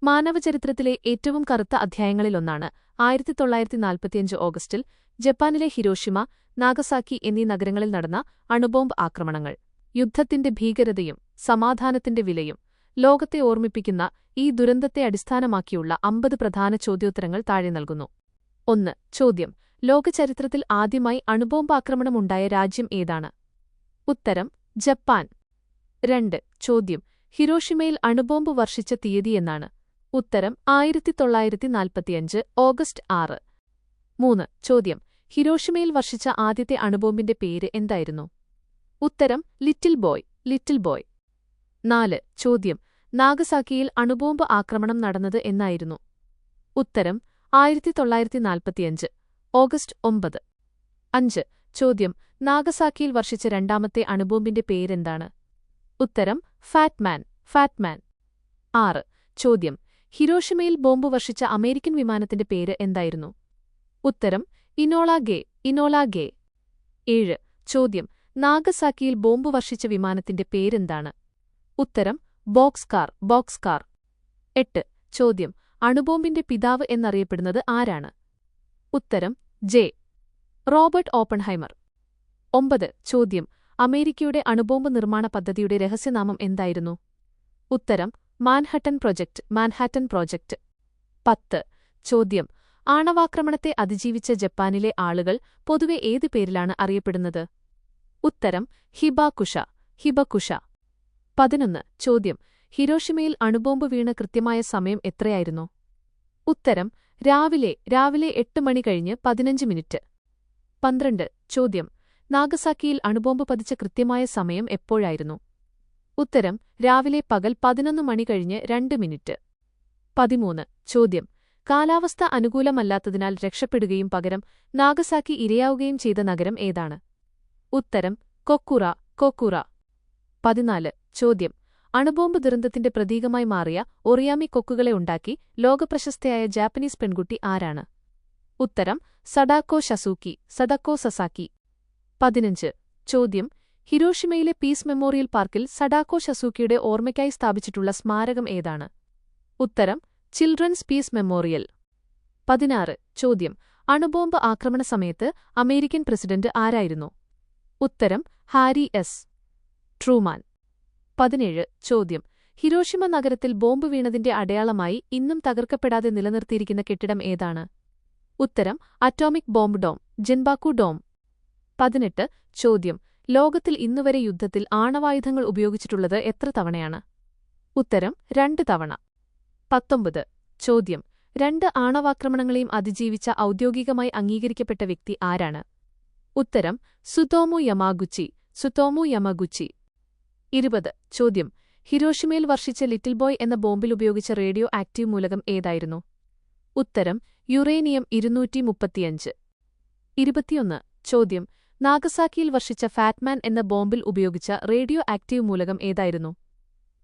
മാനവചരിത്രത്തിലെ ഏറ്റവും കറുത്ത അധ്യായങ്ങളിലൊന്നാണ് 1945 ഓഗസ്റ്റിൽ ജപ്പാനിലെ ഹിരോഷിമ, നാഗസാക്കി എന്നീ നഗരങ്ങളിൽ നടന്ന അണുബോംബ് ആക്രമണങ്ങൾ. യുദ്ധത്തിന്റെ ഭീകരതയും സമാധാനത്തിന്റെ വിലയും ലോകത്തെ ഓർമ്മിപ്പിക്കുന്ന ഈ ദുരന്തത്തെ അടിസ്ഥാനമാക്കിയുള്ള 50 പ്രധാന ചോദ്യോത്തരങ്ങൾ താഴെ നൽകുന്നു. 1. ചോദ്യം: ലോകചരിത്രത്തിൽ ആദ്യമായി അണുബോംബാക്രമണമുണ്ടായ രാജ്യം ഏതാണ്? ഉത്തരം: ജപ്പാൻ. 2. ചോദ്യം: ഹിരോഷിമയിൽ അണുബോംബ് വർഷിച്ച തീയതി എന്നാണ്? ഉത്തരം: 1945 ഓഗസ്റ്റ് 6. 3. ചോദ്യം: ഹിരോഷിമയിൽ വർഷിച്ച ആദ്യത്തെ അണുബോംബിന്റെ പേര് എന്തായിരുന്നു? ഉത്തരം: ലിറ്റിൽ ബോയ്. Little boy. 4. ചോദ്യം: നാഗസാക്കിയിൽ അണുബോംബ് ആക്രമണം നടന്നത് എന്നായിരുന്നു? ഉത്തരം: 1945 ഓഗസ്റ്റ് 9. 5. ചോദ്യം: നാഗസാക്കിയിൽ വർഷിച്ച രണ്ടാമത്തെ അണുബോംബിന്റെ പേരെന്താണ്? ഉത്തരം: ഫാറ്റ്മാൻ. ഫാറ്റ്മാൻ. 6. ചോദ്യം: ഹിരോഷിമയിൽ ബോംബ് വർഷിച്ച അമേരിക്കൻ വിമാനത്തിന്റെ പേര് എന്തായിരുന്നു? ഉത്തരം: ഇനോള ഗേ. ഇനോള ഗേ. 7. ചോദ്യം: നാഗസാക്കിയിൽ ബോംബ് വർഷിച്ച വിമാനത്തിന്റെ പേരെന്താണ്? ഉത്തരം: ബോക്സ്കാർ. ബോക്സ്കാർ. 8. ചോദ്യം: അണുബോംബിന്റെ പിതാവ് എന്നറിയപ്പെടുന്നത് ആരാണ്? ഉത്തരം: ജെ. Robert Oppenheimer. 9. ചോദ്യം: അമേരിക്കയുടെ അണുബോംബ് നിർമ്മാണ പദ്ധതിയുടെ രഹസ്യനാമം എന്തായിരുന്നു? ഉത്തരം: മാൻഹട്ടൻ പ്രൊജക്ട്. Manhattan project. 10. ചോദ്യം: ആണവാക്രമണത്തെ അതിജീവിച്ച ജപ്പാനിലെ ആളുകൾ പൊതുവെ ഏത് പേരിലാണ് അറിയപ്പെടുന്നത്? ഉത്തരം: ഹിബാകുഷ. ഹിബകുഷ. 11. ചോദ്യം: ഹിരോഷിമയിൽ അണുബോംബ് വീണ കൃത്യമായ സമയം എത്രയായിരുന്നു? ഉത്തരം: രാവിലെ 8 മണി കഴിഞ്ഞ് 15 മിനിറ്റ്. 12. ചോദ്യം: നാഗസാക്കിയിൽ അണുബോംബ് പതിച്ച കൃത്യമായ സമയം എപ്പോഴായിരുന്നു? ഉത്തരം: രാവിലെ പകൽ 11 മണി കഴിഞ്ഞ് 2 മിനിറ്റ്. 13. ചോദ്യം: കാലാവസ്ഥ അനുകൂലമല്ലാത്തതിനാൽ രക്ഷപ്പെടുകയും പകരം നാഗസാക്കി ഇരയാവുകയും ചെയ്ത നഗരം ഏതാണ്? ഉത്തരം: കൊക്കുറ. കൊക്കുറ. 14. ചോദ്യം: അണുബോംബ് ദുരന്തത്തിന്റെ പ്രതീകമായി മാറിയ ഒറിയാമി കൊക്കുകളെ ഉണ്ടാക്കി ലോകപ്രശസ്തയായ ജാപ്പനീസ് പെൺകുട്ടി ആരാണ്? ഉത്തരം: സഡാക്കോ ഷസൂക്കി. സഡക്കോ സസാക്കി. 15. ചോദ്യം: ഹിരോഷിമയിലെ പീസ് മെമ്മോറിയൽ പാർക്കിൽ സഡാക്കോ ഷസൂക്കിയുടെ ഓർമ്മയ്ക്കായി സ്ഥാപിച്ചിട്ടുള്ള സ്മാരകം ഏതാണ്? ഉത്തരം: ചിൽഡ്രൻസ് പീസ് മെമ്മോറിയൽ. 16. ചോദ്യം: അണുബോംബ് ആക്രമണ സമയത്ത് അമേരിക്കൻ പ്രസിഡന്റ് ആരായിരുന്നു? ഉത്തരം: ഹാരി എസ്. ട്രൂമാൻ. 17. ചോദ്യം: ഹിരോഷിമ നഗരത്തിൽ ബോംബ് വീണതിന്റെ അടയാളമായി ഇന്നും തകർക്കപ്പെടാതെ നിലനിർത്തിയിരിക്കുന്ന കെട്ടിടം ഏതാണ്? ഉത്തരം: അറ്റോമിക് ബോംബ് ഡോം. ജിൻബാക്കു ഡോം. 18. ചോദ്യം: ലോകത്തിൽ ഇന്നുവരെ യുദ്ധത്തിൽ ആണവായുധങ്ങൾ ഉപയോഗിച്ചിട്ടുള്ളത് എത്ര തവണയാണ്? ഉത്തരം: 2 തവണ. 19. ചോദ്യം: 2 ആണവാക്രമണങ്ങളെയും അതിജീവിച്ച ഔദ്യോഗികമായി അംഗീകരിക്കപ്പെട്ട വ്യക്തി ആരാണ്? ഉത്തരം: സുതോമു യമാഗുച്ചി. സുതോമു യമഗുച്ചി. 20. ചോദ്യം: ഹിരോഷിമയിൽ വർഷിച്ച ലിറ്റിൽ ബോയ് എന്ന ബോംബിൽ ഉപയോഗിച്ച റേഡിയോ ആക്റ്റീവ് മൂലകം ഏതായിരുന്നു? ഉത്തരം: യുറേനിയം 235. 21. ചോദ്യം: നാഗസാക്കിയിൽ വർഷിച്ച ഫാറ്റ്മാൻ എന്ന ബോംബിൽ ഉപയോഗിച്ച റേഡിയോ ആക്റ്റീവ് മൂലകം ഏതായിരുന്നു?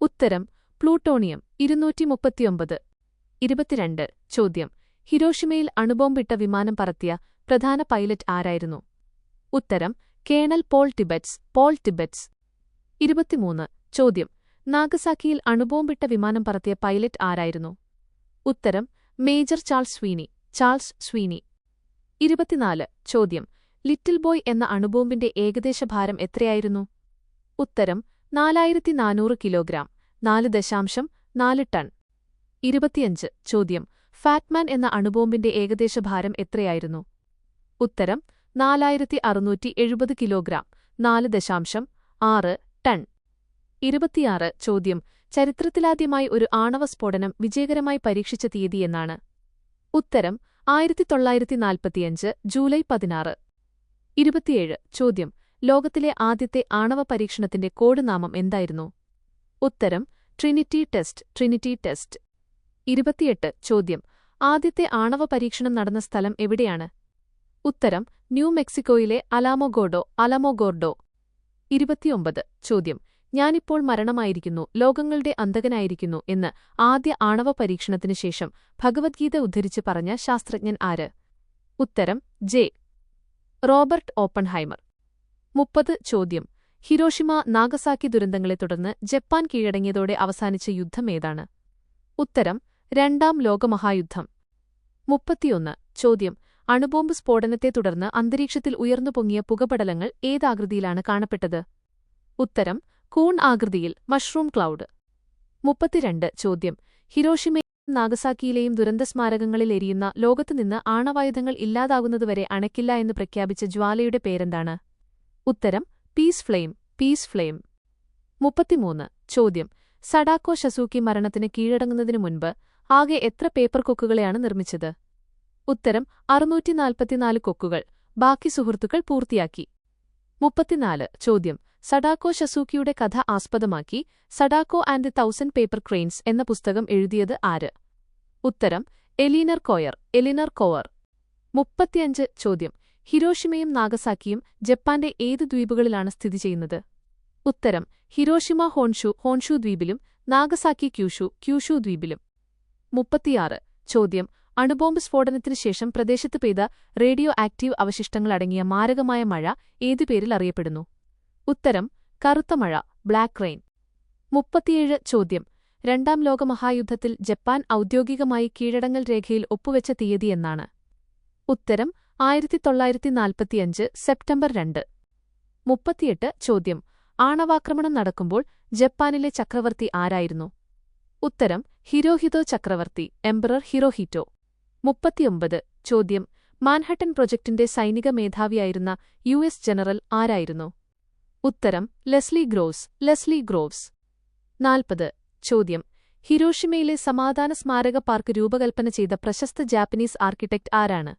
ഉത്തരം: പ്ലൂട്ടോണിയം 239. 22. ചോദ്യം: ഹിരോഷിമയിൽ അണുബോംബിട്ട വിമാനം പറത്തിയ പ്രധാന പൈലറ്റ് ആരായിരുന്നു? ഉത്തരം: colonel Paul Tibbets. Paul Tibbets. 23. ചോദ്യം: നാഗസാക്കിയിൽ അണുബോംബിട്ട വിമാനം പറത്തിയ പൈലറ്റ് ആരായിരുന്നു? ഉത്തരം: major Charles Sweeney. Charles Sweeney. 24. ചോദ്യം: ലിറ്റിൽ ബോയ് എന്ന അണുബോംബിന്റെ ഏകദേശ ഭാരം എത്രയായിരുന്നു? ഉത്തരം: 4400 കിലോഗ്രാം. 4.4 ടൺ. 25. ചോദ്യം: ഫാറ്റ്മാൻ എന്ന അണുബോംബിന്റെ ഏകദേശ ഭാരം എത്രയായിരുന്നു? ഉത്തരം: 4670 കിലോഗ്രാം. 4.6 ടൺ. 26. ചോദ്യം: ചരിത്രത്തിലാദ്യമായി ഒരു ആണവ സ്ഫോടനം വിജയകരമായി പരീക്ഷിച്ച തീയതി എന്നാണ്? ഉത്തരം: 1945 ജൂലൈ 16. 27. ചോദ്യം: ലോകത്തിലെ ആദ്യത്തെ ആണവ പരീക്ഷണത്തിന്റെ കോഡ് നാമം എന്തായിരുന്നു? ഉത്തരം: ട്രിനിറ്റി ടെസ്റ്റ്. Trinity test. 28. ചോദ്യം: ആദ്യത്തെ ആണവ പരീക്ഷണം നടന്ന സ്ഥലം എവിടെയാണ്? ഉത്തരം: ന്യൂ മെക്സിക്കോയിലെ അലാമോഗോർഡോ. അലമോഗോർഡോ. 29. ചോദ്യം: ഞാനിപ്പോൾ മരണമായിരിക്കുന്നു, ലോകങ്ങളുടെ അന്തകനായിരിക്കുന്നു എന്ന് ആദ്യ ആണവ പരീക്ഷണത്തിനു ശേഷം ഭഗവദ്ഗീത ഉദ്ധരിച്ച് പറഞ്ഞ ശാസ്ത്രജ്ഞൻ ആര്? ഉത്തരം: ജെ. Robert Oppenheimer. 30. ചോദ്യം: ഹിരോഷിമ, നാഗസാക്കി ദുരന്തങ്ങളെ തുടർന്ന് ജപ്പാൻ കീഴടങ്ങിയതോടെ അവസാനിച്ച യുദ്ധം ഏതാണ്? ഉത്തരം: രണ്ടാം ലോകമഹായുദ്ധം. 31 ചോദ്യം. അണുബോംബ് സ്ഫോടനത്തെ തുടർന്ന് അന്തരീക്ഷത്തിൽ ഉയർന്നുപൊങ്ങിയ പുകപടലങ്ങൾ ഏതാകൃതിയിലാണ് കാണപ്പെട്ടത്? ഉത്തരം കൂൺ ആകൃതിയിൽ, മഷ്റൂം ക്ലൗഡ്. 32 ചോദ്യം. ഹിരോഷിമയിലെയും നാഗസാക്കിയിലെയും ദുരന്തസ്മാരകങ്ങളിൽ എരിയുന്ന ലോകത്തുനിന്ന് ആണവായുധങ്ങൾ ഇല്ലാതാകുന്നതുവരെ അണയ്ക്കില്ല എന്ന് പ്രഖ്യാപിച്ച ജ്വാലയുടെ പേരെന്താണ്? ഉത്തരം പീസ് ഫ്ലെയിം. Piece flame. 33 ചോദ്യം. സഡാക്കോ ഷസൂക്കി മരണത്തിന് കീഴടങ്ങുന്നതിനു മുൻപ് ആകെ എത്ര പേപ്പർ കൊക്കുകളെയാണ് നിർമ്മിച്ചത്? ഉത്തരം 644 കൊക്കുകൾ. ബാക്കി സുഹൃത്തുക്കൾ പൂർത്തിയാക്കി. 34 ചോദ്യം. സഡാക്കോ ഷസൂക്കിയുടെ കഥ ആസ്പദമാക്കി Sadako and the 1000 paper cranes എന്ന പുസ്തകം എഴുതിയത് ആര്? ഉത്തരം എലീനർ കോയർ. എലിനർ കോവർ. 35 ചോദ്യം. ഹിരോഷിമയും നാഗസാക്കിയും ജപ്പാന്റെ ഏത് ദ്വീപുകളിലാണ് സ്ഥിതി ചെയ്യുന്നത്? ഉത്തരം ഹിരോഷിമ ഹോൺഷു ദ്വീപിലും നാഗസാക്കി ക്യൂഷു ദ്വീപിലും. 36 ചോദ്യം. അണുബോംബ് സ്ഫോടനത്തിനു ശേഷം പ്രദേശത്ത് പെയ്ത റേഡിയോ ആക്റ്റീവ് അവശിഷ്ടങ്ങളടങ്ങിയ മാരകമായ മഴ ഏതു പേരിൽ അറിയപ്പെടുന്നു? ഉത്തരം കറുത്ത മഴ, ബ്ലാക്ക് റെയിൻ. 37 ചോദ്യം. രണ്ടാം ലോകമഹായുദ്ധത്തിൽ ജപ്പാൻ ഔദ്യോഗികമായി കീഴടങ്ങൽ രേഖയിൽ ഒപ്പുവെച്ച തീയതി എന്നാണ്? ഉത്തരം 1945 സെപ്റ്റംബർ 2. 38 ചോദ്യം. ആണവാക്രമണം നടക്കുമ്പോൾ ജപ്പാനിലെ ചക്രവർത്തി ആരായിരുന്നു? ഉത്തരം ഹിരോഹിതോ ചക്രവർത്തി, എംപറർ ഹിരോഹിറ്റോ. 39 ചോദ്യം. മാൻഹട്ടൻ പ്രൊജക്ടിന്റെ സൈനിക മേധാവിയായിരുന്ന യു.എസ്. ജനറൽ ആരായിരുന്നു? ഉത്തരം ലെസ്ലി ഗ്രോവ്സ്. 40 ചോദ്യം. ഹിരോഷിമയിലെ സമാധാന സ്മാരക പാർക്ക് രൂപകൽപ്പന ചെയ്ത പ്രശസ്ത ജാപ്പനീസ് ആർക്കിടെക്ട് ആരാണ്?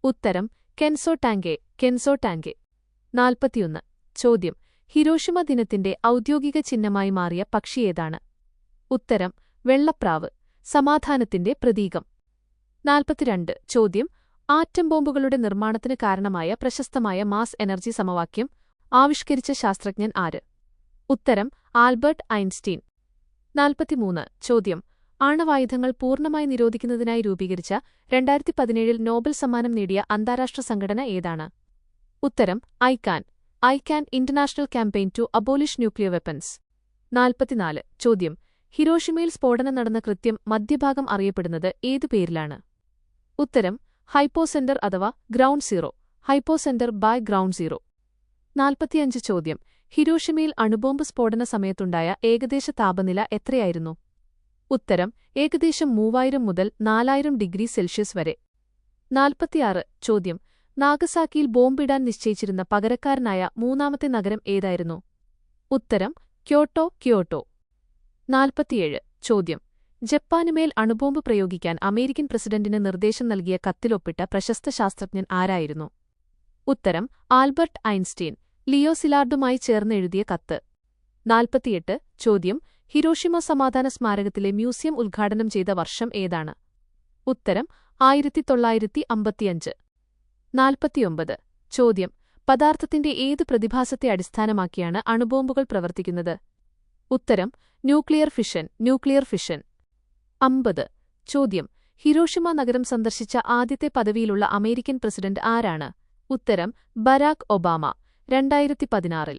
ഉത്തരം കെൻസോ ടാങ്കെ. 41 ചോദ്യം. ഹിരോഷിമ ദിനത്തിന്റെ ഔദ്യോഗിക ചിഹ്നമായി മാറിയ പക്ഷിയേതാണ്? ഉത്തരം വെള്ളപ്രാവ്, സമാധാനത്തിന്റെ പ്രതീകം. 42 ചോദ്യം. ആറ്റം ബോംബുകളുടെ നിർമ്മാണത്തിന് കാരണമായ പ്രശസ്തമായ മാസ് എനർജി സമവാക്യം ആവിഷ്കരിച്ച ശാസ്ത്രജ്ഞൻ ആര്? ഉത്തരം ആൽബർട്ട് ഐൻസ്റ്റീൻ. 43 ചോദ്യം. ആണവായുധങ്ങൾ പൂർണ്ണമായി നിരോധിക്കുന്നതിനായി രൂപീകരിച്ച 2017 നോബൽ സമ്മാനം നേടിയ അന്താരാഷ്ട്ര സംഘടന ഏതാണ്? ഉത്തരം ICAN international campaign to abolish nuclear weapons. 44 ചോദ്യം. ഹിരോഷിമയിൽ സ്ഫോടനം നടന്ന കൃത്യം മധ്യഭാഗം അറിയപ്പെടുന്നത് ഏതു പേരിലാണ്? ഉത്തരം ഹൈപ്പോസെന്റർ അഥവാ ground zero, hypocentre by ground zero. 45 ചോദ്യം. ഹിരോഷിമയിൽ അണുബോംബ് സ്ഫോടന സമയത്തുണ്ടായ ഏകദേശ താപനില എത്രയായിരുന്നു? ഉത്തരം ഏകദേശം 3000 മുതൽ 4000 ഡിഗ്രി സെൽഷ്യസ് വരെ. 46 ചോദ്യം. നാഗസാക്കിയിൽ ബോംബിടാൻ നിശ്ചയിച്ചിരുന്ന പകരക്കാരനായ മൂന്നാമത്തെ നഗരം ഏതായിരുന്നു? ഉത്തരം ക്യോട്ടോ. 47 ചോദ്യം. ജപ്പാനുമേൽ അണുബോംബ് പ്രയോഗിക്കാൻ അമേരിക്കൻ പ്രസിഡന്റിന് നിർദ്ദേശം നൽകിയ കത്തിലൊപ്പിട്ട പ്രശസ്ത ശാസ്ത്രജ്ഞൻ ആരായിരുന്നു? ഉത്തരം ആൽബർട്ട് ഐൻസ്റ്റീൻ, ലിയോ സിലാർഡുമായി ചേർന്ന് എഴുതിയ കത്ത്. 48 ചോദ്യം. ഹിരോഷിമ സമാധാന സ്മാരകത്തിലെ മ്യൂസിയം ഉദ്ഘാടനം ചെയ്ത വർഷം ഏതാണ്? ഉത്തരം 1955. 49 ചോദ്യം. പദാർത്ഥത്തിന്റെ ഏത് പ്രതിഭാസത്തെ അടിസ്ഥാനമാക്കിയാണ് അണുബോംബുകൾ പ്രവർത്തിക്കുന്നത്? ഉത്തരം ന്യൂക്ലിയർ ഫിഷൻ. 50 ചോദ്യം. ഹിരോഷിമ നഗരം സന്ദർശിച്ച ആദ്യത്തെ പദവിയിലുള്ള അമേരിക്കൻ പ്രസിഡന്റ് ആരാണ്? ഉത്തരം ബരാക് ഒബാമ, 2016.